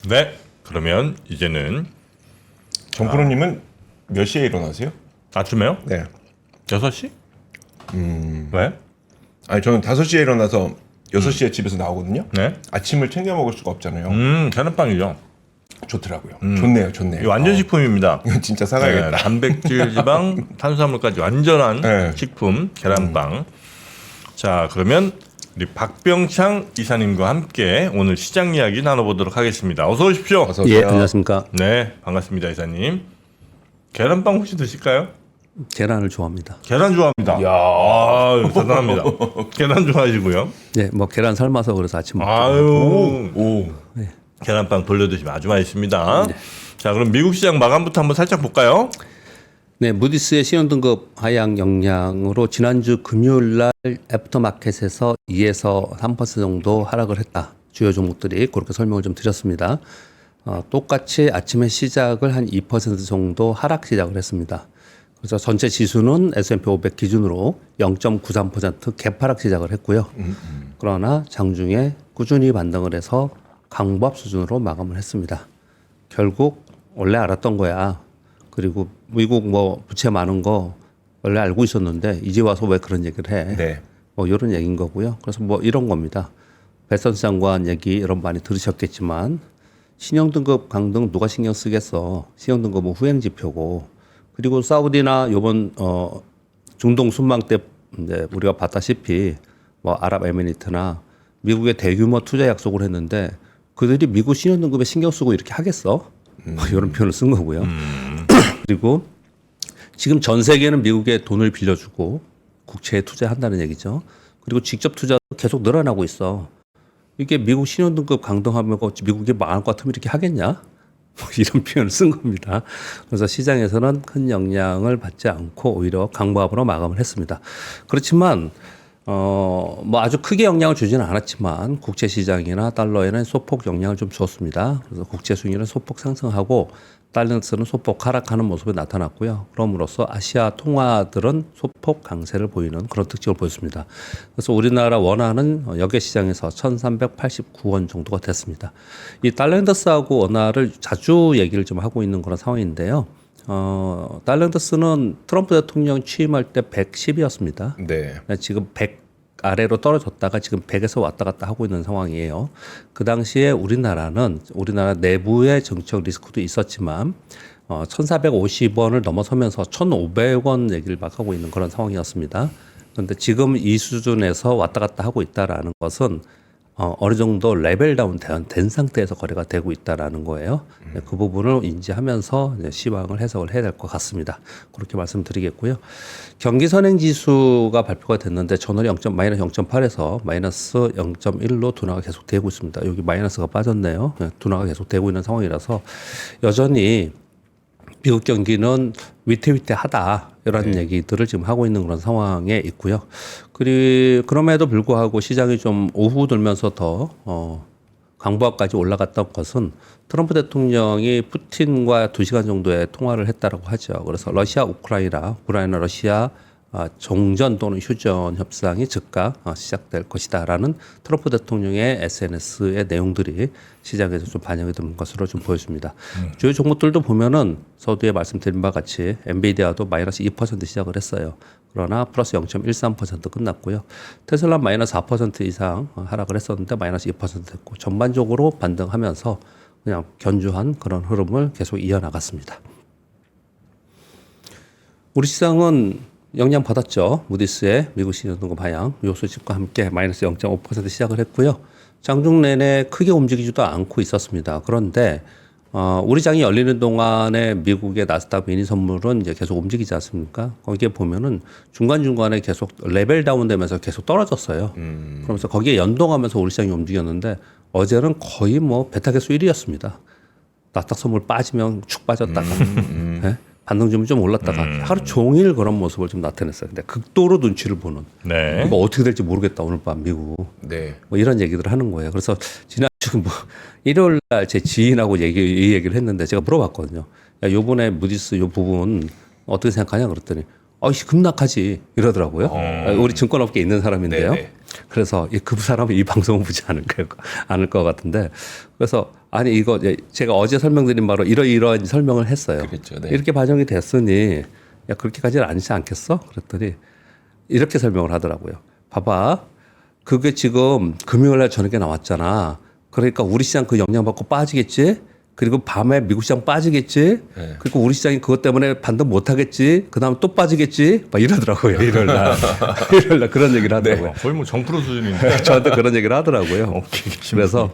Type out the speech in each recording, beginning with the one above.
네. 그러면 이제는 정프로님은 몇 시에 일어나세요? 아침에요? 네. 6시? 왜? 아니 저는 5시에 일어나서 6시에 집에서 나오거든요. 네. 아침을 챙겨 먹을 수가 없잖아요. 계란빵이죠. 좋더라고요. 좋네요, 좋네요. 이거 완전 식품입니다. 이거 진짜 네, 사가야겠다. 단백질, 지방, 탄수화물까지 완전한 네. 식품 계란빵. 자, 그러면 우리 박병창 이사님과 함께 오늘 시장 이야기 나눠보도록 하겠습니다. 어서 오십시오. 어서 오세요. 예, 안녕하십니까. 네, 반갑습니다, 이사님. 계란빵 혹시 드실까요? 계란을 좋아합니다. 계란 좋아합니다. 야. 아유, 대단합니다. 계란 좋아하시고요. 예, 뭐 계란 삶아서 그래서 아침 먹고. 아유, 오. 계란빵 돌려드시면 아주 맛있습니다. 자, 그럼 미국 시장 마감부터 한번 살짝 볼까요? 네, 무디스의 신용등급 하향 영향으로 지난주 금요일 날 애프터마켓에서 2에서 3% 정도 하락을 했다. 주요 종목들이 그렇게 설명을 좀 드렸습니다. 똑같이 아침에 시작을 한 2% 정도 하락 시작을 했습니다. 그래서 전체 지수는 S&P 500 기준으로 0.93% 개파락 시작을 했고요. 그러나 장중에 꾸준히 반등을 해서 강보합 수준으로 마감을 했습니다. 결국 원래 알았던 거야. 그리고 미국 뭐 부채 많은 거 원래 알고 있었는데 이제 와서 왜 그런 얘기를 해? 네. 뭐 이런 얘기인 거고요. 그래서 뭐 이런 겁니다. 벨선스 장관 얘기 여러분 많이 들으셨겠지만 신용등급 강등 누가 신경 쓰겠어? 신용등급은 후행 지표고 그리고 사우디나 요번 중동 순방 때 이제 우리가 봤다시피 뭐 아랍에미리트나 미국의 대규모 투자 약속을 했는데 그들이 미국 신용등급에 신경 쓰고 이렇게 하겠어? 뭐 이런 표현을 쓴 거고요. 그리고 지금 전 세계는 미국에 돈을 빌려주고 국채에 투자한다는 얘기죠. 그리고 직접 투자도 계속 늘어나고 있어. 이게 미국 신용등급 강등하면 미국이 망할 것 같으면 이렇게 하겠냐? 뭐 이런 표현을 쓴 겁니다. 그래서 시장에서는 큰 영향을 받지 않고 오히려 강보합으로 마감을 했습니다. 그렇지만 뭐 아주 크게 영향을 주지는 않았지만 국채 시장이나 달러에는 소폭 영향을 좀 줬습니다. 그래서 국채 수익률은 소폭 상승하고 달러는 소폭 하락하는 모습이 나타났고요. 그럼으로써 아시아 통화들은 소폭 강세를 보이는 그런 특징을 보였습니다. 그래서 우리나라 원화는 역외 시장에서 1,389원 정도가 됐습니다. 이 달러인더스하고 원화를 자주 얘기를 좀 하고 있는 그런 상황인데요. 달러인더스는 트럼프 대통령 취임할 때 110이었습니다. 네. 지금 100 아래로 떨어졌다가 지금 100에서 왔다 갔다 하고 있는 상황이에요. 그 당시에 우리나라 내부의 정책 리스크도 있었지만 1,450원을 넘어서면서 1,500원 얘기를 막 하고 있는 그런 상황이었습니다. 그런데 지금 이 수준에서 왔다 갔다 하고 있다라는 것은 어느 정도 레벨 다운 된 상태에서 거래가 되고 있다라는 거예요. 그 부분을 인지하면서 이제 시황을 해석을 해야 될 것 같습니다. 그렇게 말씀드리겠고요. 경기 선행 지수가 발표가 됐는데 전월이 마이너스 0.8에서 마이너스 0.1로 둔화가 계속되고 있습니다. 여기 마이너스가 빠졌네요. 둔화가 계속되고 있는 상황이라서 여전히 미국 경기는 위태위태하다 이런 얘기들을 지금 하고 있는 그런 상황에 있고요. 그럼에도 불구하고 시장이 좀 오후 들면서 더 강보합까지 올라갔던 것은 트럼프 대통령이 푸틴과 2시간 정도의 통화를 했다라고 하죠. 그래서 러시아 러시아 종전 또는 휴전 협상이 즉각 시작될 것이다라는 트럼프 대통령의 SNS의 내용들이 시장에서 좀 반영이 되는 것으로 좀 보여집니다. 주요 종목들도 보면은 서두에 말씀드린 바와 같이 엔비디아도 마이너스 2% 시작을 했어요. 그러나 플러스 0.13% 끝났고요. 테슬라 마이너스 4% 이상 하락을 했었는데 마이너스 2% 됐고 전반적으로 반등하면서 그냥 견주한 그런 흐름을 계속 이어나갔습니다. 우리 시장은 영향 받았죠. 무디스의 미국 신용등급 하향 요 소식과 함께 마이너스 0.5% 시작을 했고요. 장중 내내 크게 움직이지도 않고 있었습니다. 그런데 우리 장이 열리는 동안에 미국의 나스닥 미니 선물은 이제 계속 움직이지 않습니까? 거기에 보면은 중간중간에 계속 레벨 다운되면서 계속 떨어졌어요. 그러면서 거기에 연동하면서 우리 시장이 움직였는데 어제는 거의 뭐 베타계수 1위였습니다. 나스닥 선물 빠지면 축 빠졌다가 네? 반등 좀 올랐다가 하루 종일 그런 모습을 좀 나타냈어요. 근데 극도로 눈치를 보는. 네. 이거 어떻게 될지 모르겠다 오늘 밤 미국. 네. 뭐 이런 얘기들을 하는 거예요. 그래서 지난주 뭐 일요일 날 제 지인하고 이 얘기를 했는데 제가 물어봤거든요. 야, 요번에 무디스 요 부분 어떻게 생각하냐 그랬더니 급락하지 이러더라고요. 우리 증권업계에 있는 사람인데요. 네네. 그래서 그 사람은 이 방송을 보지 않을 것 같은데 그래서 아니 이거 제가 어제 설명드린 바로 이러이러한 설명을 했어요. 그랬죠. 네. 이렇게 반영이 됐으니 야 그렇게까지는 아니지 않겠어? 그랬더니 이렇게 설명을 하더라고요. 봐봐. 그게 지금 금요일날 저녁에 나왔잖아. 그러니까 우리 시장 그 영향받고 빠지겠지? 그리고 밤에 미국 시장 빠지겠지? 네. 그리고 우리 시장이 그것 때문에 반등 못 하겠지? 그 다음 또 빠지겠지? 막 이러더라고요. 일요일날. 일요일날 그런 얘기를 하더라고요. 거의 뭐 정프로 수준인데. 저한테 그런 얘기를 하더라고요. 오케이, 그래서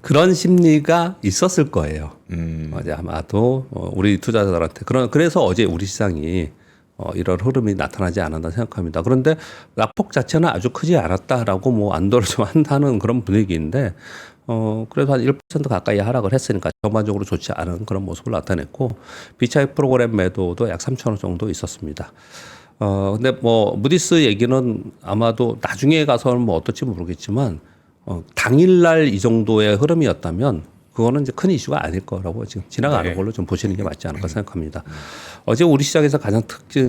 그런 심리가 있었을 거예요. 어제 아마도 우리 투자자들한테 그래서 어제 우리 시장이 이런 흐름이 나타나지 않았나 생각합니다. 그런데 낙폭 자체는 아주 크지 않았다라고 뭐 안도를 좀 한다는 그런 분위기인데 그래도 한 1% 가까이 하락을 했으니까 전반적으로 좋지 않은 그런 모습을 나타냈고 비차익 프로그램 매도도 약 3,000원 정도 있었습니다. 근데 뭐 무디스 얘기는 아마도 나중에 가서는 뭐 어떨지 모르겠지만 당일날 이 정도의 흐름이었다면 그거는 이제 큰 이슈가 아닐 거라고 지금 지나가는 걸로 좀 보시는 게 맞지 않을까 생각합니다. 어제 우리 시장에서 가장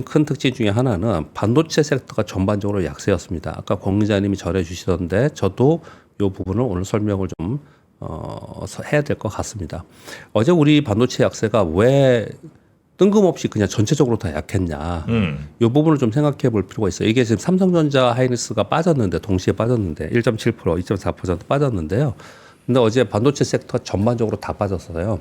큰 특징 중에 하나는 반도체 섹터가 전반적으로 약세였습니다. 아까 권 기자님이 전해 주시던데 저도 이 부분을 오늘 설명을 좀 해야 될 것 같습니다. 어제 우리 반도체 약세가 왜 뜬금없이 그냥 전체적으로 다 약했냐. 이 부분을 좀 생각해 볼 필요가 있어요. 이게 지금 삼성전자 하이닉스가 빠졌는데 동시에 빠졌는데 1.7%, 2.4% 빠졌는데요. 근데 어제 반도체 섹터가 전반적으로 다 빠졌어요.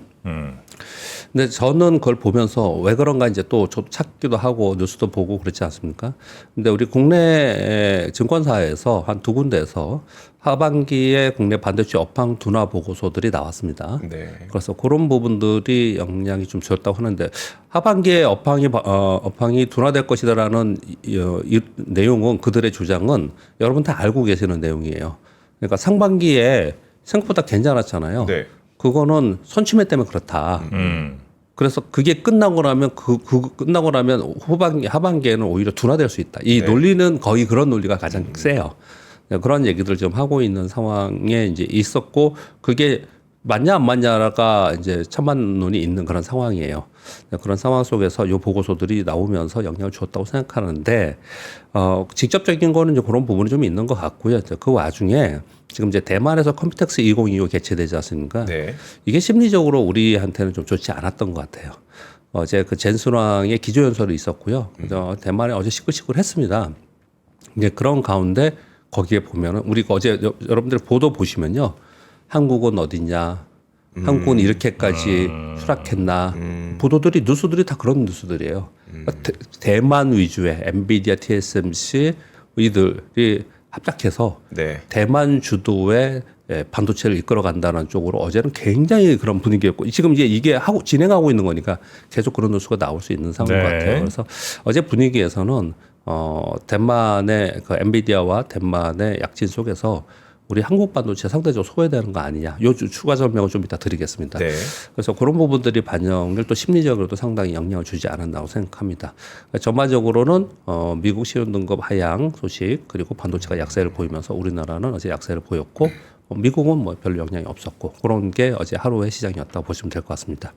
근데 저는 그걸 보면서 왜 그런가 이제 또 찾기도 하고 뉴스도 보고 그렇지 않습니까? 근데 우리 국내 증권사에서 한 두 군데에서 하반기에 국내 반도체 업황 둔화 보고서들이 나왔습니다. 네. 그래서 그런 부분들이 영향이 좀 줬다고 하는데 하반기에 업황이 둔화될 것이다라는 이 내용은 그들의 주장은 여러분 다 알고 계시는 내용이에요. 그러니까 상반기에 생각보다 괜찮았잖아요. 네. 그거는 선취매 때문에 그렇다. 그래서 그게 끝나고 나면 끝나고 나면 하반기에는 오히려 둔화될 수 있다. 이 네. 논리는 거의 그런 논리가 가장 세요. 그런 얘기들 좀 하고 있는 상황에 이제 있었고 그게 맞냐 안 맞냐가 이제 찬반론이 있는 그런 상황이에요. 그런 상황 속에서 이 보고서들이 나오면서 영향을 줬다고 생각하는데 직접적인 거는 이제 그런 부분이 좀 있는 것 같고요. 그 와중에 지금 이제 대만에서 컴퓨텍스 2025 개최되지 않습니까? 네. 이게 심리적으로 우리한테는 좀 좋지 않았던 것 같아요. 어제 그 젠순왕의 기조연설이 있었고요. 대만에 어제 시끌시끌했습니다. 이제 그런 가운데 거기에 보면은 우리 어제 여러분들 보도 보시면요. 한국은 어딨냐? 한국은 이렇게까지 추락했나? 보도들이 뉴스들이 다 그런 뉴스들이에요. 그러니까 대만 위주의 엔비디아, TSMC 이들이 합작해서 네. 대만 주도의 반도체를 이끌어간다는 쪽으로 어제는 굉장히 그런 분위기였고 지금 이제 이게 진행하고 있는 거니까 계속 그런 뉴스가 나올 수 있는 상황인 것 같아요. 그래서 어제 분위기에서는 대만의 그 엔비디아와 대만의 약진 속에서 우리 한국 반도체 상대적으로 소외되는 거 아니냐. 요 추가 설명을 좀 이따 드리겠습니다. 네. 그래서 그런 부분들이 반영을 또 심리적으로도 상당히 영향을 주지 않았다고 생각합니다. 전반적으로는 미국 신용등급 하향 소식 그리고 반도체가 약세를 보이면서 우리나라는 어제 약세를 보였고 미국은 뭐 별 영향이 없었고 그런 게 어제 하루의 시장이었다고 보시면 될 것 같습니다.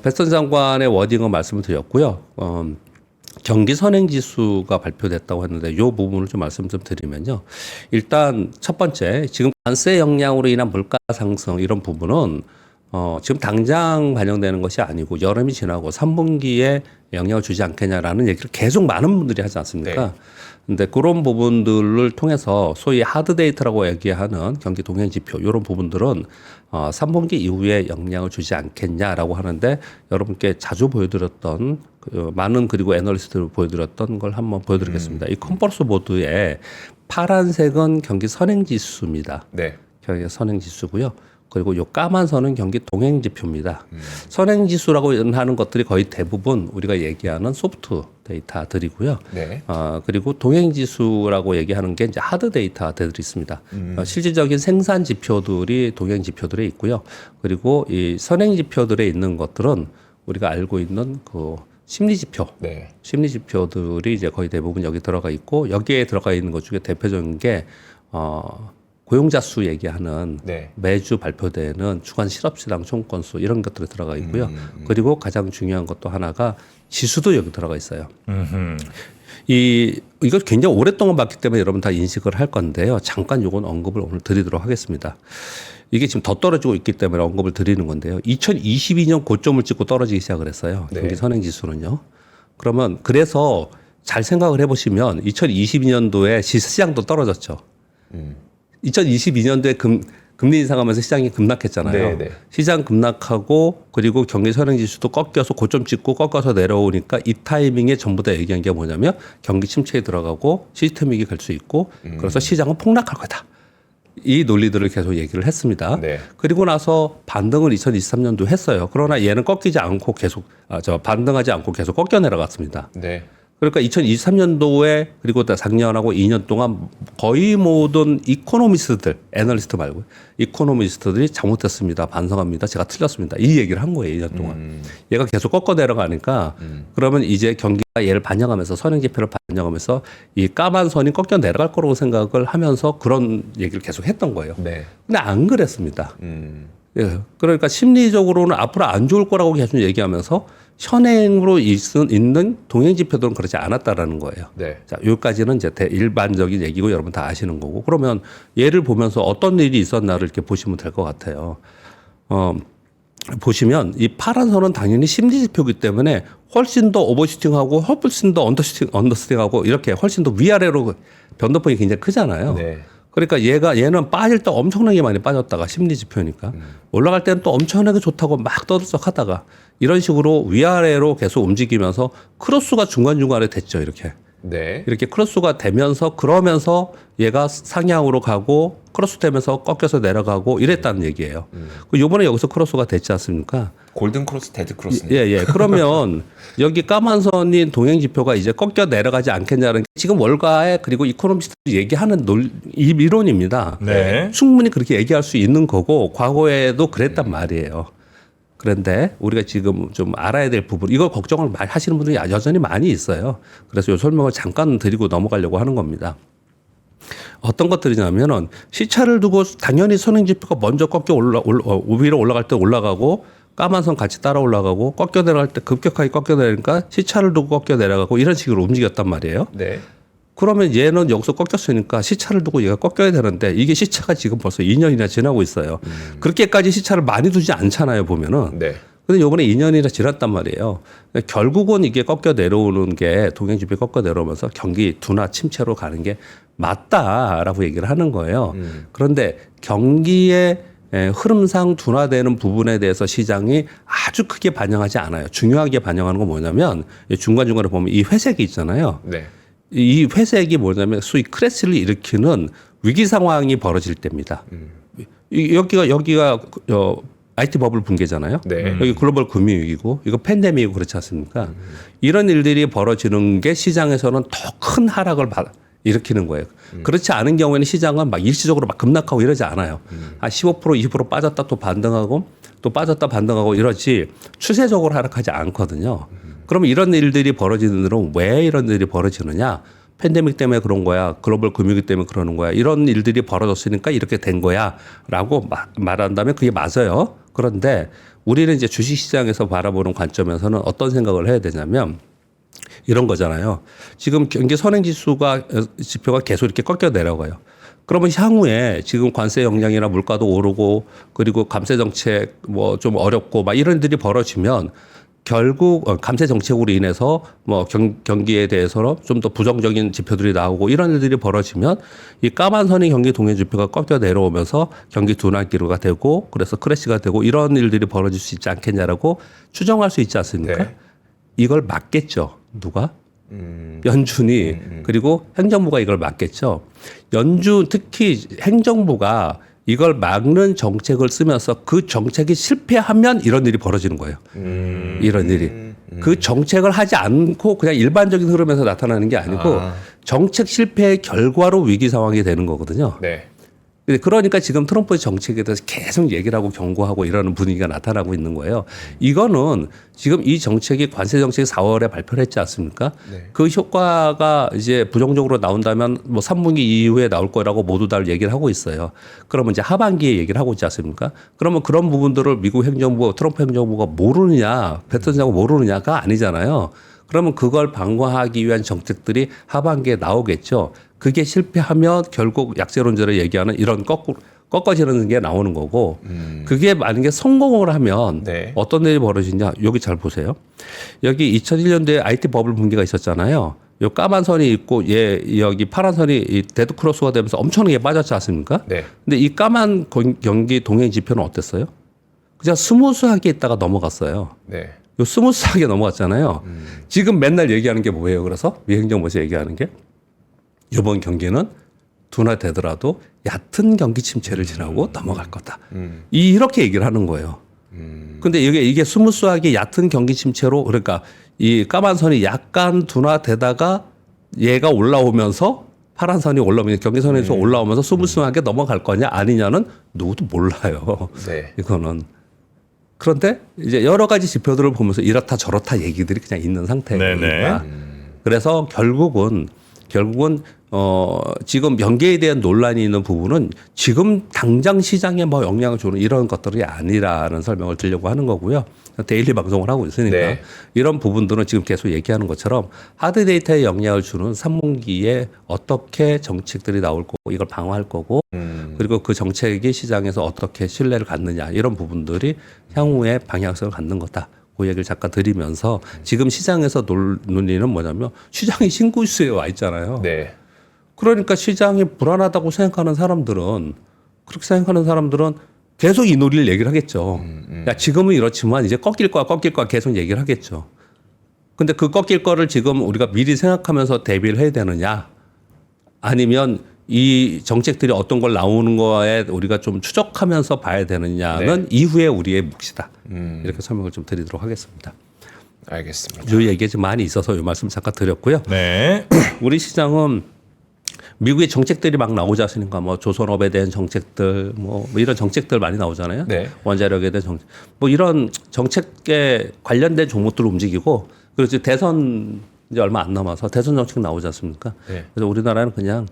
베스턴 장관의 워딩은 말씀을 드렸고요. 경기 선행 지수가 발표됐다고 했는데 이 부분을 좀 말씀 좀 드리면요. 일단 첫 번째 지금 관세 영향으로 인한 물가 상승 이런 부분은 지금 당장 반영되는 것이 아니고 여름이 지나고 3분기에 영향을 주지 않겠냐라는 얘기를 계속 많은 분들이 하지 않습니까? 근데 그런 부분들을 통해서 소위 하드 데이터라고 얘기하는 경기 동행 지표 이런 부분들은 3분기 이후에 영향을 주지 않겠냐라고 하는데 여러분께 자주 보여드렸던 많은 그리고 애널리스트를 보여드렸던 걸 한번 보여드리겠습니다. 이 컴퍼스 보드에 파란색은 경기 선행 지수입니다. 네. 경기 선행 지수고요. 그리고 요 까만 선은 경기 동행 지표입니다. 선행 지수라고 하는 것들이 거의 대부분 우리가 얘기하는 소프트 데이터들이고요. 네. 그리고 동행 지수라고 얘기하는 게 이제 하드 데이터들이 있습니다. 실질적인 생산 지표들이 동행 지표들에 있고요. 그리고 이 선행 지표들에 있는 것들은 우리가 알고 있는 그 심리 지표, 네. 심리 지표들이 이제 거의 대부분 여기 들어가 있고 여기에 들어가 있는 것 중에 대표적인 게 고용자 수 얘기하는 네. 매주 발표되는 주간 실업시장 총건수 이런 것들이 들어가 있고요. 그리고 가장 중요한 것도 하나가 지수도 여기 들어가 있어요. 이거 굉장히 오랫동안 봤기 때문에 여러분 다 인식을 할 건데요. 잠깐 요건 언급을 오늘 드리도록 하겠습니다. 이게 지금 더 떨어지고 있기 때문에 언급을 드리는 건데요. 2022년 고점을 찍고 떨어지기 시작을 했어요. 경기 선행지수는요. 그러면 그래서 잘 생각을 해보시면 2022년도에 시장도 떨어졌죠. 2022년도에 금리 인상하면서 시장이 급락했잖아요. 네. 시장 급락하고 그리고 경기 선행지수도 꺾여서 고점 찍고 꺾어서 내려오니까 이 타이밍에 전부 다 얘기한 게 뭐냐면 경기 침체에 들어가고 시스템 위기 갈 수 있고 그래서 시장은 폭락할 거다. 이 논리들을 계속 얘기를 했습니다. 네. 그리고 나서 반등을 2023년도 했어요. 그러나 얘는 꺾이지 않고 계속 반등하지 않고 계속 꺾여 내려갔습니다. 네. 그러니까 2023년도에 그리고 작년하고 2년 동안 거의 모든 이코노미스트들, 애널리스트 말고 이코노미스트들이 잘못했습니다. 반성합니다. 제가 틀렸습니다. 이 얘기를 한 거예요. 2년 동안. 얘가 계속 꺾어 내려가니까 그러면 이제 경기가 얘를 반영하면서 선행지표를 반영하면서 이 까만 선이 꺾여 내려갈 거라고 생각을 하면서 그런 얘기를 계속 했던 거예요. 네. 근데 안 그랬습니다. 예. 그러니까 심리적으로는 앞으로 안 좋을 거라고 계속 얘기하면서 현행으로 있는 동행 지표들은 그렇지 않았다라는 거예요. 네. 자, 여기까지는 이제 일반적인 얘기고 여러분 다 아시는 거고. 그러면 얘를 보면서 어떤 일이 있었나를 이렇게 보시면 될 것 같아요. 보시면 이 파란 선은 당연히 심리 지표이기 때문에 훨씬 더 오버슈팅하고 훨씬 더 언더슈팅하고 이렇게 훨씬 더 위아래로 변동폭이 굉장히 크잖아요. 네. 그러니까 얘는 빠질 때 엄청나게 많이 빠졌다가 심리 지표니까 올라갈 때는 또 엄청나게 좋다고 막 떠들썩하다가 이런 식으로 위아래로 계속 움직이면서 크로스가 중간중간에 됐죠. 네. 이렇게 크로스가 되면서 그러면서 얘가 상향으로 가고 크로스 되면서 꺾여서 내려가고 이랬다는 얘기예요. 이번에 여기서 크로스가 됐지 않습니까? 골든 크로스, 데드 크로스. 예. 그러면 여기 까만 선인 동행 지표가 이제 꺾여 내려가지 않겠냐는 게 지금 월가에 그리고 이코노미스트들이 얘기하는 이 이론입니다. 네. 충분히 그렇게 얘기할 수 있는 거고 과거에도 그랬단 말이에요. 그런데 우리가 지금 좀 알아야 될 부분, 이걸 걱정을 많이 하시는 분들이 여전히 많이 있어요. 그래서 이 설명을 잠깐 드리고 넘어가려고 하는 겁니다. 어떤 것들이냐면은 시차를 두고 당연히 선행지표가 먼저 위로 올라갈 때 올라가고 까만 선 같이 따라 올라가고 꺾여 내려갈 때 급격하게 꺾여 내리니까 시차를 두고 꺾여 내려가고 이런 식으로 움직였단 말이에요. 네. 그러면 얘는 여기서 꺾였으니까 시차를 두고 얘가 꺾여야 되는데 이게 시차가 지금 벌써 2년이나 지나고 있어요. 그렇게까지 시차를 많이 두지 않잖아요, 보면은. 네. 근데 요번에 2년이나 지났단 말이에요. 결국은 이게 꺾여 내려오는 게 동행지표 꺾여 내려오면서 경기 둔화 침체로 가는 게 맞다라고 얘기를 하는 거예요. 그런데 경기의 흐름상 둔화되는 부분에 대해서 시장이 아주 크게 반영하지 않아요. 중요하게 반영하는 건 뭐냐면 중간중간에 보면 이 회색이 있잖아요. 네. 이 회색이 뭐냐면 소위 크래시를 일으키는 위기 상황이 벌어질 때입니다. 여기가 IT 버블 붕괴잖아요. 네. 여기 글로벌 금융위기고 이거 팬데믹이고 그렇지 않습니까? 이런 일들이 벌어지는 게 시장에서는 더 큰 하락을 일으키는 거예요. 그렇지 않은 경우에는 시장은 막 일시적으로 막 급락하고 이러지 않아요. 한 15%, 20% 빠졌다 또 반등하고 또 빠졌다 반등하고 이러지 추세적으로 하락하지 않거든요. 그러면 이런 일들이 벌어지는 일은 왜 이런 일이 벌어지느냐? 팬데믹 때문에 그런 거야. 글로벌 금융위기 때문에 그러는 거야. 이런 일들이 벌어졌으니까 이렇게 된 거야. 라고 말한다면 그게 맞아요. 그런데 우리는 이제 주식시장에서 바라보는 관점에서는 어떤 생각을 해야 되냐면 이런 거잖아요. 지금 경기 지표가 계속 이렇게 꺾여 내려가요. 그러면 향후에 지금 관세 역량이나 물가도 오르고 그리고 감세 정책 뭐 좀 어렵고 막 이런 일들이 벌어지면 결국 감세 정책으로 인해서 뭐 경기에 대해서는 좀 더 부정적인 지표들이 나오고 이런 일들이 벌어지면 이 까만 선의 경기 동행 지표가 꺾여 내려오면서 경기 둔화 기로가 되고 그래서 크래시가 되고 이런 일들이 벌어질 수 있지 않겠냐라고 추정할 수 있지 않습니까? 네. 이걸 막겠죠. 누가? 연준이 그리고 행정부가 이걸 막겠죠. 특히 행정부가 이걸 막는 정책을 쓰면서 그 정책이 실패하면 이런 일이 벌어지는 거예요. 이런 일이. 그 정책을 하지 않고 그냥 일반적인 흐름에서 나타나는 게 아니고 정책 실패의 결과로 위기 상황이 되는 거거든요. 네. 그러니까 지금 트럼프의 정책에 대해서 계속 얘기를 하고 경고하고 이러는 분위기가 나타나고 있는 거예요. 이거는 지금 이 정책이 관세 정책이 4월에 발표를 했지 않습니까? 네. 그 효과가 이제 부정적으로 나온다면 뭐 3분기 이후에 나올 거라고 모두 다 얘기를 하고 있어요. 그러면 이제 하반기에 얘기를 하고 있지 않습니까? 그러면 그런 부분들을 미국 행정부, 트럼프 행정부가 모르느냐, 뱉었냐고 모르느냐가 아니잖아요. 그러면 그걸 방어하기 위한 정책들이 하반기에 나오겠죠. 그게 실패하면 결국 약세론자를 얘기하는 이런 꺾어지는 게 나오는 거고 그게 만약에 성공을 하면 네. 어떤 일이 벌어지냐. 여기 잘 보세요. 여기 2001년도에 IT 버블 붕괴가 있었잖아요. 요 까만 선이 있고 여기 파란 선이 이 데드 크로스가 되면서 엄청나게 빠졌지 않습니까? 네. 근데 이 까만 경기 동행 지표는 어땠어요? 그냥 스무스하게 있다가 넘어갔어요. 네. 요 스무스하게 넘어갔잖아요. 지금 맨날 얘기하는 게 뭐예요? 그래서 위행정부에서 얘기하는 게 이번 경기는 둔화되더라도 얕은 경기 침체를 지나고 넘어갈 거다. 이렇게 얘기를 하는 거예요. 근데 이게 스무스하게 얕은 경기 침체로 그러니까 이 까만 선이 약간 둔화되다가 얘가 올라오면서 파란 선이 올라오면 경계선에서 올라오면서 스무스하게 넘어갈 거냐 아니냐는 누구도 몰라요. 네. 이거는. 그런데 이제 여러 가지 지표들을 보면서 이렇다 저렇다 얘기들이 그냥 있는 상태입니다. 그래서 결국은 지금 연계에 대한 논란이 있는 부분은 지금 당장 시장에 뭐 영향을 주는 이런 것들이 아니라는 설명을 드리려고 하는 거고요. 데일리 방송을 하고 있으니까 네. 이런 부분들은 지금 계속 얘기하는 것처럼 하드 데이터에 영향을 주는 3분기에 어떻게 정책들이 나올 거고 이걸 방어할 거고 그리고 그 정책이 시장에서 어떻게 신뢰를 갖느냐 이런 부분들이 향후에 방향성을 갖는 거다. 그 얘기를 잠깐 드리면서 지금 시장에서 논리는 뭐냐면 시장이 신고수에 와 있잖아요. 네. 그러니까 시장이 불안하다고 생각하는 사람들은 그렇게 생각하는 사람들은 계속 이 논리를 얘기를 하겠죠. 야, 지금은 이렇지만 이제 꺾일 거야 계속 얘기를 하겠죠. 근데 그 꺾일 거를 지금 우리가 미리 생각하면서 대비를 해야 되느냐 아니면 이 정책들이 어떤 걸 나오는 거에 우리가 좀 추적하면서 봐야 되느냐는 이후에 우리의 몫이다. 이렇게 설명을 좀 드리도록 하겠습니다. 알겠습니다. 요 얘기가 좀 많이 있어서 요 말씀 잠깐 드렸고요. 네. 우리 시장은 미국의 정책들이 막 나오지 않습니까? 뭐 조선업에 대한 정책들, 뭐 이런 정책들 많이 나오잖아요. 네. 원자력에 대한 정책, 뭐 이런 정책에 관련된 종목들을 움직이고, 그리고 이제 대선 이제 얼마 안 남아서 대선 정책 나오지 않습니까? 네. 그래서 우리나라는 그냥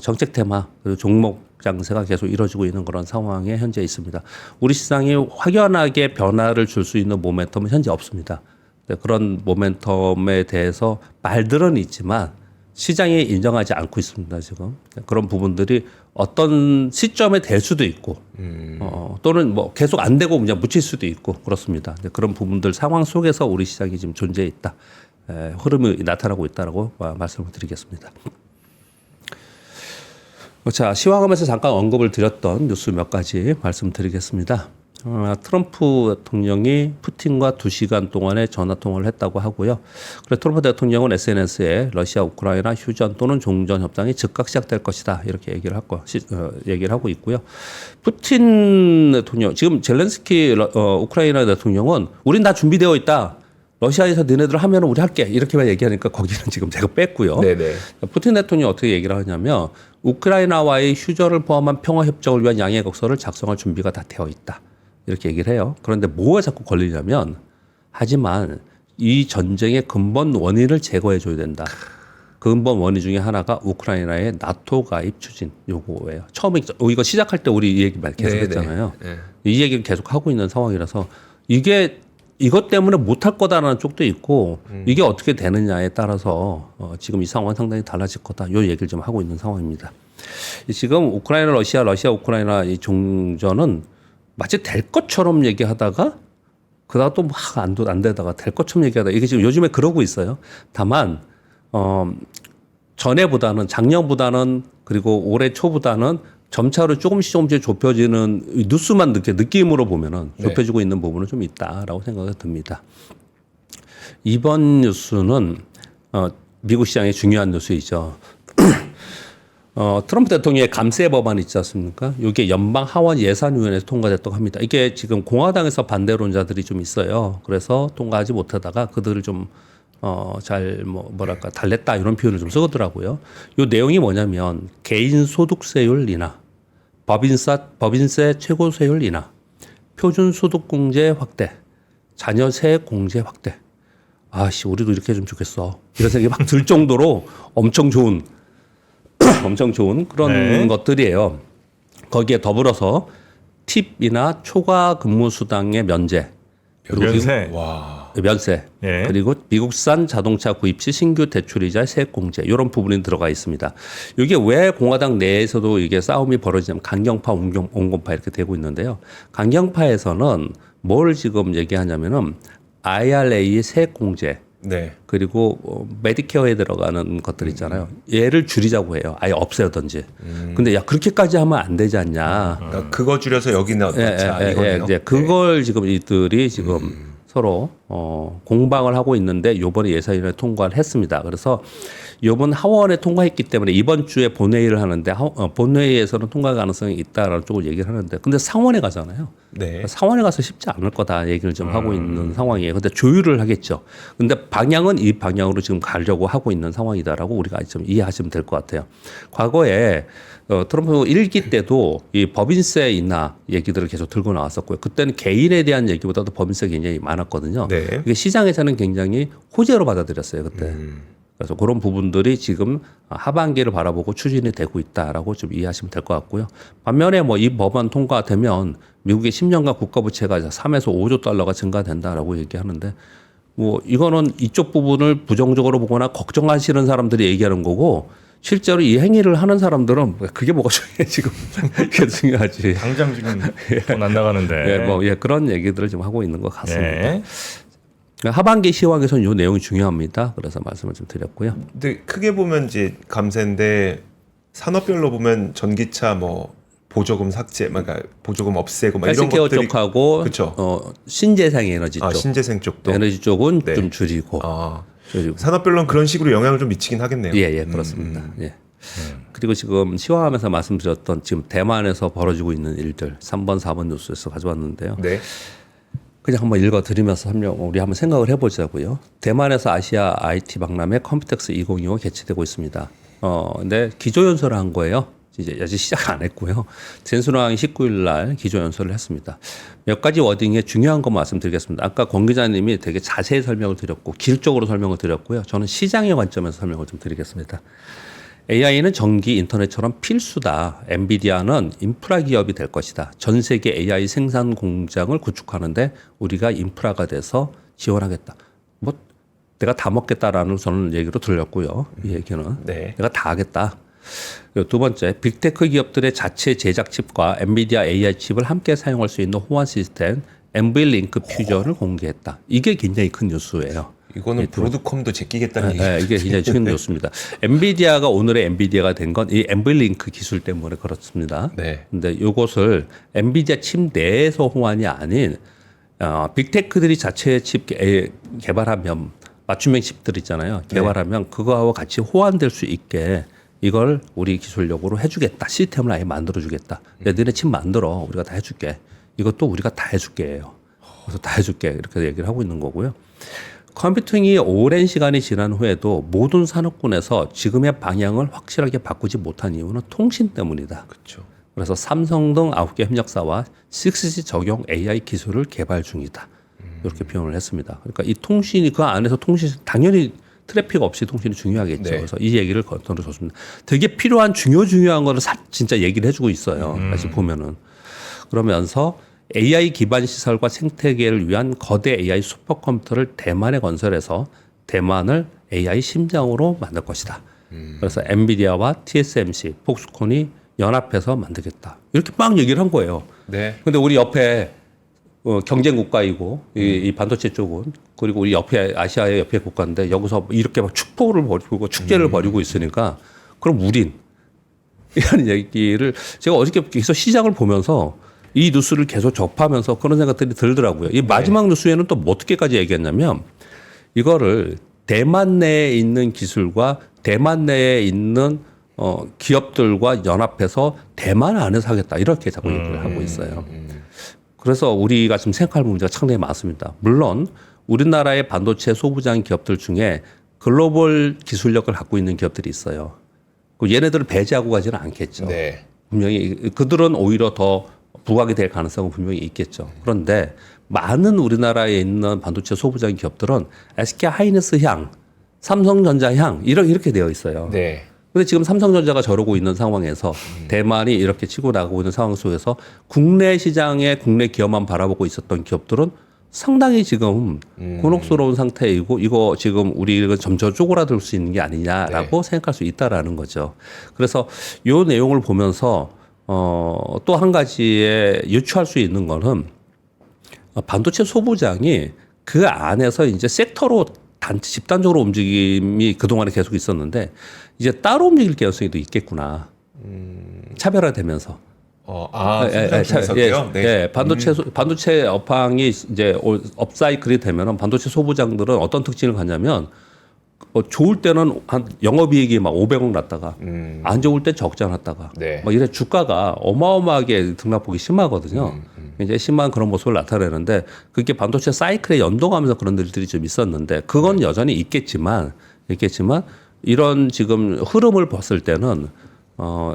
정책 테마 그리고 종목 장세가 계속 이루어지고 있는 그런 상황에 현재 있습니다. 우리 시장이 확연하게 변화를 줄 수 있는 모멘텀은 현재 없습니다. 그런 모멘텀에 대해서 말들은 있지만 시장이 인정하지 않고 있습니다. 지금 그런 부분들이 어떤 시점에 될 수도 있고 또는 뭐 계속 안 되고 그냥 묻힐 수도 있고 그렇습니다. 그런 부분들 상황 속에서 우리 시장이 지금 존재해 있다. 흐름이 나타나고 있다라고 말씀을 드리겠습니다. 자, 시황하면서 잠깐 언급을 드렸던 뉴스 몇 가지 말씀드리겠습니다. 트럼프 대통령이 푸틴과 2시간 동안의 전화통화를 했다고 하고요. 그래서 트럼프 대통령은 SNS에 러시아 우크라이나 휴전 또는 종전 협상이 즉각 시작될 것이다 이렇게 얘기를 하고 있고요. 푸틴 대통령 지금 젤렌스키 우크라이나 대통령은 우린 다 준비되어 있다. 러시아에서 너네들 하면 우리 할게 이렇게만 얘기하니까 거기는 지금 제가 뺐고요. 네네. 푸틴 대통령이 어떻게 얘기를 하냐면 우크라이나와의 휴전을 포함한 평화협정을 위한 양해 각서를 작성할 준비가 다 되어 있다. 이렇게 얘기를 해요. 그런데 뭐가 자꾸 걸리냐면 하지만 이 전쟁의 근본 원인을 제거해 줘야 된다. 근본 원인 중에 하나가 우크라이나의 나토 가입 추진 요거예요. 처음에 이거 시작할 때 우리 이 얘기 계속 했잖아요. 이 얘기를 계속 하고 있는 상황이라서 이것 때문에 못할 거다라는 쪽도 있고 이게 어떻게 되느냐에 따라서 지금 이 상황은 상당히 달라질 거다. 요 얘기를 좀 하고 있는 상황입니다. 지금 우크라이나 러시아 우크라이나 이 종전은 마치 될 것처럼 얘기하다가 그다가 또 막 안 되다가 될 것처럼 얘기하다가 이게 지금 요즘에 그러고 있어요. 다만 전에보다는 작년보다는 그리고 올해 초보다는 점차로 조금씩 좁혀지는 뉴스만 느낌으로 보면은 좁혀지고 있는 부분은 좀 있다라고 생각이 듭니다. 이번 뉴스는 미국 시장의 중요한 뉴스이죠. 트럼프 대통령의 감세 법안 있지 않습니까? 이게 연방 하원 예산위원회에서 통과됐다고 합니다. 이게 지금 공화당에서 반대론자들이 좀 있어요. 그래서 통과하지 못하다가 그들을 좀 달랬다 이런 표현을 좀 쓰더라고요. 이 내용이 뭐냐면 개인 소득세율 인하, 법인세 최고세율 인하, 표준 소득 공제 확대, 자녀세 공제 확대. 아씨 우리도 이렇게 해주면 좋겠어. 이런 생각이 막 들 정도로 엄청 좋은 그런 것들이에요. 거기에 더불어서 팁이나 초과 근무 수당의 면제, 면세. 와. 면세 예. 그리고 미국산 자동차 구입 시 신규 대출이자 세액 공제 이런 부분이 들어가 있습니다. 이게 왜 공화당 내에서도 이게 싸움이 벌어지냐면 강경파, 온건파 이렇게 되고 있는데요. 강경파에서는 뭘 지금 얘기하냐면은 IRA 세액 공제 네. 그리고 메디케어에 들어가는 것들 있잖아요. 얘를 줄이자고 해요. 아예 없애든지. 근데 야 그렇게까지 하면 안 되지 않냐. 그러니까 그거 줄여서 여기 넣자 이거네요. 이제 그걸 지금 이들이 지금 서로 공방을 하고 있는데 이번에 예산위원회 통과를 했습니다. 그래서 이번 하원에 통과했기 때문에 이번 주에 본회의를 하는데 본회의에서는 통과 가능성이 있다라는 쪽을 얘기를 하는데 근데 상원에 가잖아요. 네. 상원에 가서 쉽지 않을 거다 얘기를 좀 하고 있는 상황이에요. 근데 조율을 하겠죠. 근데 방향은 이 방향으로 지금 가려고 하고 있는 상황이다라고 우리가 좀 이해하시면 될 것 같아요. 과거에 트럼프 1기 때도 이 법인세 인하 얘기들을 계속 들고 나왔었고요. 그때는 개인에 대한 얘기보다도 법인세 굉장히 많았거든요. 네. 이게 시장에서는 굉장히 호재로 받아들였어요. 그때. 그래서 그런 부분들이 지금 하반기를 바라보고 추진이 되고 있다라고 좀 이해하시면 될 것 같고요. 반면에 뭐 이 법안 통과되면 미국의 10년간 국가 부채가 3에서 5조 달러가 증가된다라고 얘기하는데 뭐 이거는 이쪽 부분을 부정적으로 보거나 걱정하시는 사람들이 얘기하는 거고 실제로 이 행위를 하는 사람들은 그게 뭐가 중요해 지금 그게 중요하지. 당장 지금 돈 안 나가는데. 그런 얘기들을 좀 하고 있는 것 같습니다. 네. 하반기 시황에서는 이 내용이 중요합니다. 그래서 말씀을 좀 드렸고요. 근데 크게 보면 이제 감세인데 산업별로 보면 전기차 뭐 보조금 삭제, 그러니까 보조금 없애고 막 이런 헬스케어 것들이 쪽하고 그쵸. 신재생 에너지 쪽, 신재생 쪽도 에너지 쪽은 네. 좀 줄이고. 줄이고. 산업별로는 그런 식으로 영향을 좀 미치긴 하겠네요. 예, 그렇습니다. 예. 그리고 지금 시황하면서 말씀드렸던 지금 대만에서 벌어지고 있는 일들 3번, 4번 뉴스에서 가져왔는데요. 네. 그냥 한번 읽어드리면서 우리 한번 생각을 해보자고요. 대만에서 아시아 IT 박람회 컴퓨텍스 2025 개최되고 있습니다. 근데 기조연설을 한 거예요. 이제 아직 시작 안 했고요. 젠순왕이 19일 날 기조연설을 했습니다. 몇 가지 워딩에 중요한 거 말씀드리겠습니다. 아까 권 기자님이 되게 자세히 설명을 드렸고 길적으로 설명을 드렸고요. 저는 시장의 관점에서 설명을 좀 드리겠습니다. AI는 전기, 인터넷처럼 필수다. 엔비디아는 인프라 기업이 될 것이다. 전 세계 AI 생산 공장을 구축하는데 우리가 인프라가 돼서 지원하겠다. 뭐 내가 다 먹겠다라는 저는 얘기로 들렸고요. 이 얘기는 네. 내가 다 하겠다. 그리고 두 번째, 빅테크 기업들의 자체 제작 칩과 엔비디아 AI 칩을 함께 사용할 수 있는 호환 시스템 엔비링크 퓨전을 공개했다. 이게 굉장히 큰 뉴스예요. 이거는 브로드컴도 제끼겠다는 얘기. 이게 굉장히 큰 뉴스입니다. 엔비디아가 오늘의 엔비디아가 된 건 이 엔비링크 기술 때문에 그렇습니다. 네. 근데 이것을 엔비디아 칩 내에서 호환이 아닌 빅테크들이 자체 칩 개발하면 맞춤형 칩들 있잖아요. 개발하면 그거하고 같이 호환될 수 있게 이걸 우리 기술력으로 해주겠다. 시스템을 아예 만들어주겠다. 너네 칩 만들어. 우리가 다 해줄게. 이것도 우리가 다 해줄게요. 그래서 다 해줄게. 이렇게 얘기를 하고 있는 거고요. 컴퓨팅이 오랜 시간이 지난 후에도 모든 산업군에서 지금의 방향을 확실하게 바꾸지 못한 이유는 통신 때문이다. 그렇죠. 그래서 삼성 등 9개 협력사와 6G 적용 AI 기술을 개발 중이다. 이렇게 표현을 했습니다. 그러니까 이 통신이 그 안에서 통신 당연히 트래픽 없이 통신이 중요하겠죠. 네. 그래서 이 얘기를 던져줬습니다. 되게 필요한 중요한 거를 진짜 얘기를 해주고 있어요. 다시 보면은. 그러면서 AI 기반 시설과 생태계를 위한 거대 AI 슈퍼컴퓨터를 대만에 건설해서 대만을 AI 심장으로 만들 것이다. 그래서 엔비디아와 TSMC, 폭스콘이 연합해서 만들겠다. 이렇게 막 얘기를 한 거예요. 네. 근데 우리 옆에 경쟁 국가이고 이 반도체 쪽은 그리고 우리 옆에 아시아의 옆에 국가인데 여기서 이렇게 막 축포를 벌이고 축제를 벌이고 있으니까 그럼 우린 이런 얘기를 제가 어저께 계속 시장을 보면서 이 뉴스를 계속 접하면서 그런 생각들이 들더라고요. 이 마지막 뉴스에는 또 뭐 어떻게까지 얘기했냐면 이거를 대만 내에 있는 기술과 대만 내에 있는 기업들과 연합해서 대만 안에서 하겠다 이렇게 자꾸 얘기를 하고 있어요. 그래서 우리가 지금 생각할 문제가 상당히 많습니다. 물론 우리나라의 반도체 소부장 기업들 중에 글로벌 기술력을 갖고 있는 기업들이 있어요. 얘네들을 배제하고 가지는 않겠죠. 네. 분명히 그들은 오히려 더 부각이 될 가능성은 분명히 있겠죠. 그런데 많은 우리나라에 있는 반도체 소부장 기업들은 SK 하이닉스 향, 삼성전자 향 이렇게 되어 있어요. 네. 근데 지금 삼성전자가 저러고 있는 상황에서 대만이 이렇게 치고 나가고 있는 상황 속에서 국내 시장에 국내 기업만 바라보고 있었던 기업들은 상당히 지금 곤혹스러운 상태이고 이거 지금 우리가 점점 쪼그라들 수 있는 게 아니냐라고 생각할 수 있다라는 거죠. 그래서 요 내용을 보면서 또 한 가지에 유추할 수 있는 거는 반도체 소부장이 그 안에서 이제 섹터로 집단적으로 움직임이 그동안에 계속 있었는데 이제 따로 움직일 가능성이 또 있겠구나. 차별화되면서. 생산중에서요? 네. 반도체 업황이 이제 업사이클이 되면은 반도체 소부장들은 어떤 특징을 갖냐면 좋을 때는 한 영업이익이 막 500억 났다가 안 좋을 때 적자 났다가 네. 막 이래 주가가 어마어마하게 등락폭이 심하거든요. 이제 심한 그런 모습을 나타내는데 그게 반도체 사이클에 연동하면서 그런 일들이 좀 있었는데 그건 여전히 있겠지만 이런 지금 흐름을 봤을 때는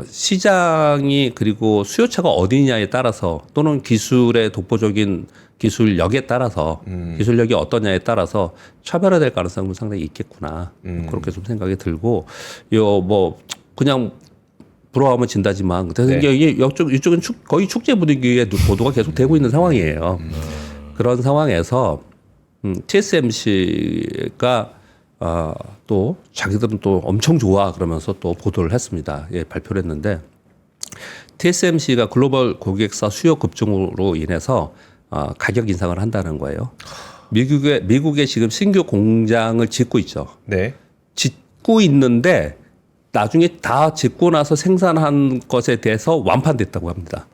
시장이 그리고 수요차가 어디냐에 따라서 또는 기술의 독보적인 기술력에 따라서 기술력이 어떠냐에 따라서 차별화될 가능성은 상당히 있겠구나. 그렇게 좀 생각이 들고 요 뭐 그냥 부러워하면 진다지만 이쪽은 거의 축제 분위기의 보도가 계속 되고 있는 상황이에요. 그런 상황에서 TSMC가 또 자기들은 또 엄청 좋아 그러면서 또 보도를 했습니다. 예, 발표를 했는데 TSMC가 글로벌 고객사 수요 급증으로 인해서 가격 인상을 한다는 거예요. 미국에 지금 신규 공장을 짓고 있죠. 네. 짓고 있는데 나중에 다 짓고 나서 생산한 것에 대해서 완판됐다고 합니다.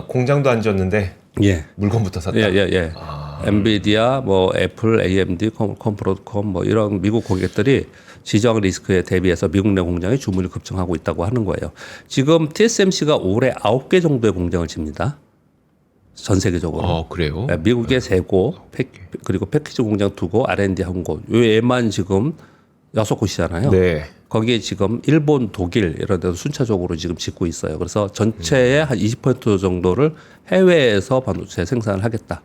공장도 안 지었는데 예. 물건부터 샀다. 예. 엔비디아, 뭐 애플, AMD, 컴프로드컴 뭐 이런 미국 고객들이 지정 리스크에 대비해서 미국 내 공장에 주문이 급증하고 있다고 하는 거예요. 지금 TSMC가 올해 9개 정도의 공장을 집니다. 전 세계적으로. 그래요? 네, 미국에 3곳, 그리고 패키지 공장 2곳, R&D 1곳. 요 애만 지금 6곳이잖아요. 네. 거기에 지금 일본, 독일 이런 데서 순차적으로 지금 짓고 있어요. 그래서 전체의 한 20% 정도를 해외에서 반도체 생산을 하겠다.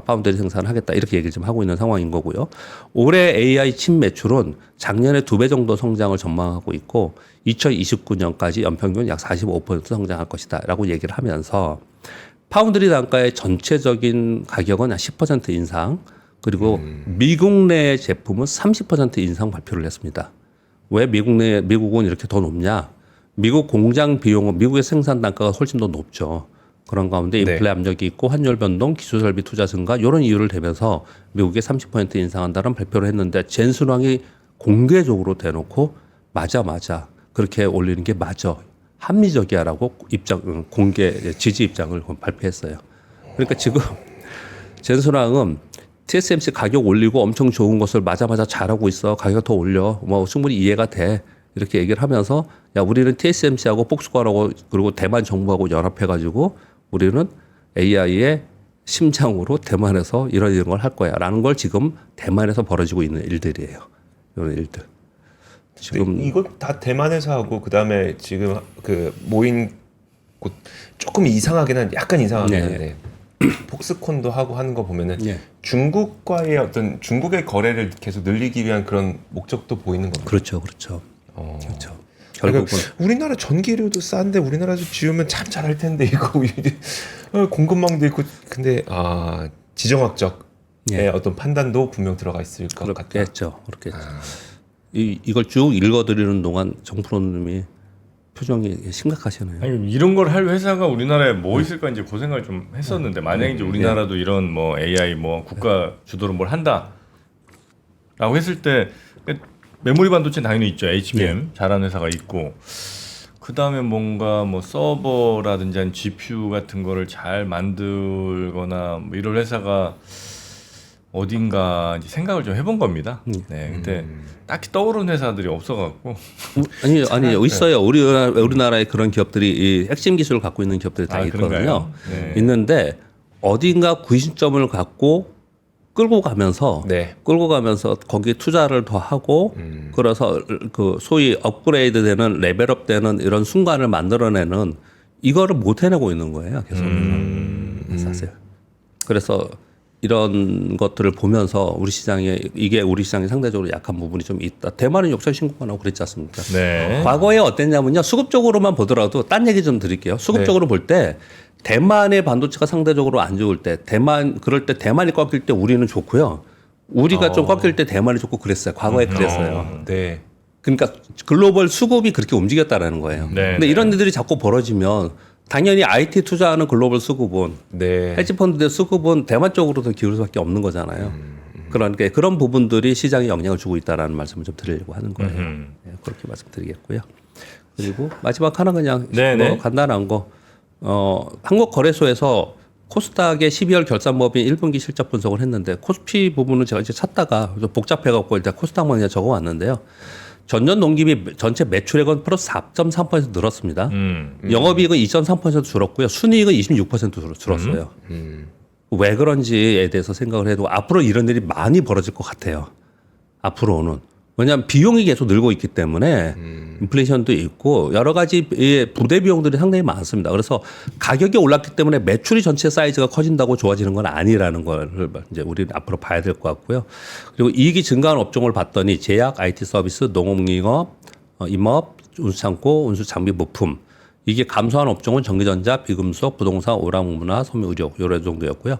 파운드리 생산을 하겠다. 이렇게 얘기를 좀 하고 있는 상황인 거고요. 올해 AI 칩 매출은 작년에 2배 정도 성장을 전망하고 있고 2029년까지 연평균 약 45% 성장할 것이다. 라고 얘기를 하면서 파운드리 단가의 전체적인 가격은 한 10% 인상 그리고 미국 내 제품은 30% 인상 발표를 했습니다. 왜 미국은 이렇게 더 높냐? 미국 공장 비용은 미국의 생산 단가가 훨씬 더 높죠. 그런 가운데 인플레 압력이 있고 환율 변동, 기술 설비 투자 증가 이런 이유를 대면서 미국에 30% 인상한다는 발표를 했는데 젠슨왕이 공개적으로 대놓고 맞아 그렇게 올리는 게 맞아 합리적이야라고 공개 지지 입장을 발표했어요. 그러니까 지금 젠슨왕은 TSMC 가격 올리고 엄청 좋은 것을 맞아 잘하고 있어. 가격 더 올려. 뭐 충분히 이해가 돼. 이렇게 얘기를 하면서 야 우리는 TSMC하고 폭스과하고 그리고 대만 정부하고 연합해가지고 우리는 AI의 심장으로 대만에서 이런 걸 할 거야라는 걸 지금 대만에서 벌어지고 있는 일들이에요. 이런 일들. 지금 이거 다 대만에서 하고 그다음에 지금 그 모인 곳 조금 이상하긴 약간 이상하긴 한데 폭스콘도 하고 하는 거 보면은 중국과의 어떤 중국의 거래를 계속 늘리기 위한 그런 목적도 보이는 겁니다. 그렇죠. 그렇죠. 결국은 우리나라 전기료도 싼데 우리나라에서 지으면 참 잘할 텐데 이거 공급망도 있고 근데 지정학적 어떤 판단도 분명 들어가 있을 것 같다. 그렇겠죠. 이걸 쭉 읽어드리는 동안 정프로님이 표정이 심각하시네요. 아니 이런 걸 할 회사가 우리나라에 뭐 있을까 이제 그 생각을 좀 했었는데 만약 이제 우리나라도 이런 뭐 AI 뭐 국가 주도로 뭘 한다라고 했을 때 메모리 반도체 당연히 있죠. HBM 잘하는 회사가 있고 그 다음에 뭔가 뭐 서버라든지 아니면 GPU 같은 거를 잘 만들거나 뭐 이런 회사가 어딘가 이제 생각을 좀 해본 겁니다. 네, 근데 딱히 떠오르는 회사들이 없어갖고 아니 있어요. 우리나라에 그런 기업들이 이 핵심 기술을 갖고 있는 기업들이 다 있거든요. 네. 있는데 어딘가 구심점을 갖고 끌고 가면서 거기에 투자를 더 하고 그래서 그 소위 업그레이드되는 레벨업되는 이런 순간을 만들어내는 이거를 못 해내고 있는 거예요. 계속 사실. 그래서 이런 것들을 보면서 우리 시장이 상대적으로 약한 부분이 좀 있다. 대만은 역사 신고만 하고 그랬지 않습니까? 네. 과거에 어땠냐면요. 수급적으로만 보더라도 딴 얘기 좀 드릴게요. 수급적으로 볼 때 대만의 반도체가 상대적으로 안 좋을 때 그럴 때 대만이 꺾일 때 우리는 좋고요. 우리가 좀 꺾일 때 대만이 좋고 그랬어요. 과거에 그랬어요. 네. 그러니까 글로벌 수급이 그렇게 움직였다라는 거예요. 네, 근데 이런 일들이 자꾸 벌어지면 당연히 IT 투자하는 글로벌 수급은 네. 헤지펀드의 수급은 대만 쪽으로 더 기울을 수밖에 없는 거잖아요. 그러니까 그런 부분들이 시장에 영향을 주고 있다라는 말씀을 좀 드리려고 하는 거예요. 네, 그렇게 말씀드리겠고요. 그리고 마지막 하나 그냥 네네. 뭐 간단한 거 한국거래소에서 코스닥의 12월 결산법인 1분기 실적 분석을 했는데 코스피 부분은 제가 이제 찾다가 좀 복잡해갖고 일단 코스닥만 그냥 적어왔는데요. 전년 동기비 전체 매출액은 플러스 4.3% 늘었습니다. 영업이익은 2.3% 줄었고요. 순이익은 26% 줄었어요. 왜 그런지에 대해서 생각을 해도 앞으로 이런 일이 많이 벌어질 것 같아요. 앞으로는. 왜냐하면 비용이 계속 늘고 있기 때문에 인플레이션도 있고 여러 가지 부대 비용들이 상당히 많습니다. 그래서 가격이 올랐기 때문에 매출이 전체 사이즈가 커진다고 좋아지는 건 아니라는 걸 이제 우리는 앞으로 봐야 될 것 같고요. 그리고 이익이 증가한 업종을 봤더니 제약, IT 서비스, 농업융업, 임업, 운수창고, 운수장비, 부품. 이게 감소한 업종은 전기전자, 비금속, 부동산, 오락문화, 섬유의료 이런 정도였고요.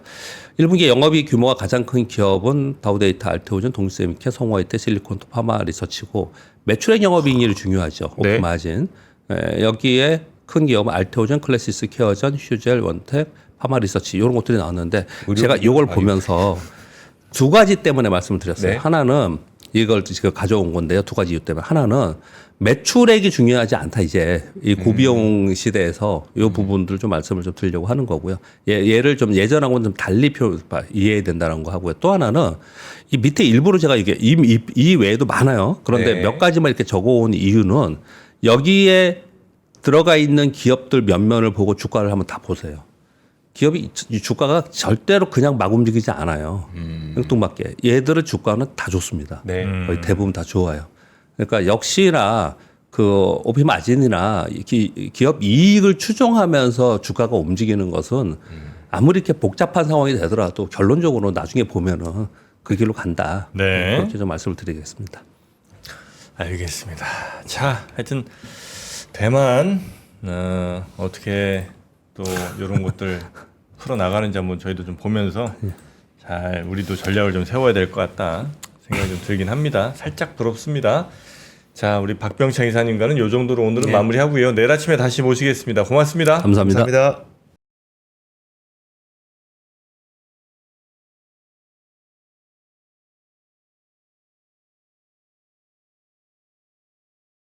1분기 영업이익 규모가 가장 큰 기업은 다우데이터, 알테오젠, 동시세미케, 성화이테, 실리콘토, 파마리서치고 매출액 영업이익률이 중요하죠. 네. 오프마진. 여기에 큰 기업은 알테오젠, 클래시스, 케어전, 휴젤, 원텍, 파마리서치 이런 것들이 나왔는데 제가 이걸 보면서 두 가지 때문에 말씀을 드렸어요. 네. 하나는 이걸 지금 가져온 건데요. 두 가지 이유 때문에. 하나는 매출액이 중요하지 않다. 이제 이 고비용 시대에서 이 부분들 좀 말씀을 좀 드리려고 하는 거고요. 얘를 좀 예전하고는 좀 달리 이해해야 된다는 거 하고요. 또 하나는 이 밑에 일부러 제가 이게 이 외에도 많아요. 그런데 네. 몇 가지만 이렇게 적어온 이유는 여기에 들어가 있는 기업들 면면을 보고 주가를 한번 다 보세요. 기업이 이 주가가 절대로 그냥 막 움직이지 않아요. 뚱뚱밖에. 얘들의 주가는 다 좋습니다. 네. 거의 대부분 다 좋아요. 그러니까 역시나 그 오피 마진이나 기업 이익을 추정하면서 주가가 움직이는 것은 아무리 이렇게 복잡한 상황이 되더라도 결론적으로 나중에 보면은 그 길로 간다. 네. 그렇게 좀 말씀을 드리겠습니다. 알겠습니다. 자, 하여튼 대만 어떻게 또 이런 것들 풀어 나가는지 한번 저희도 좀 보면서 잘 우리도 전략을 좀 세워야 될 것 같다 생각이 좀 들긴 합니다. 살짝 부럽습니다. 자, 우리 박병창 이사님과는 이 정도로 오늘은 마무리하고요. 내일 아침에 다시 모시겠습니다. 고맙습니다. 감사합니다. 감사합니다.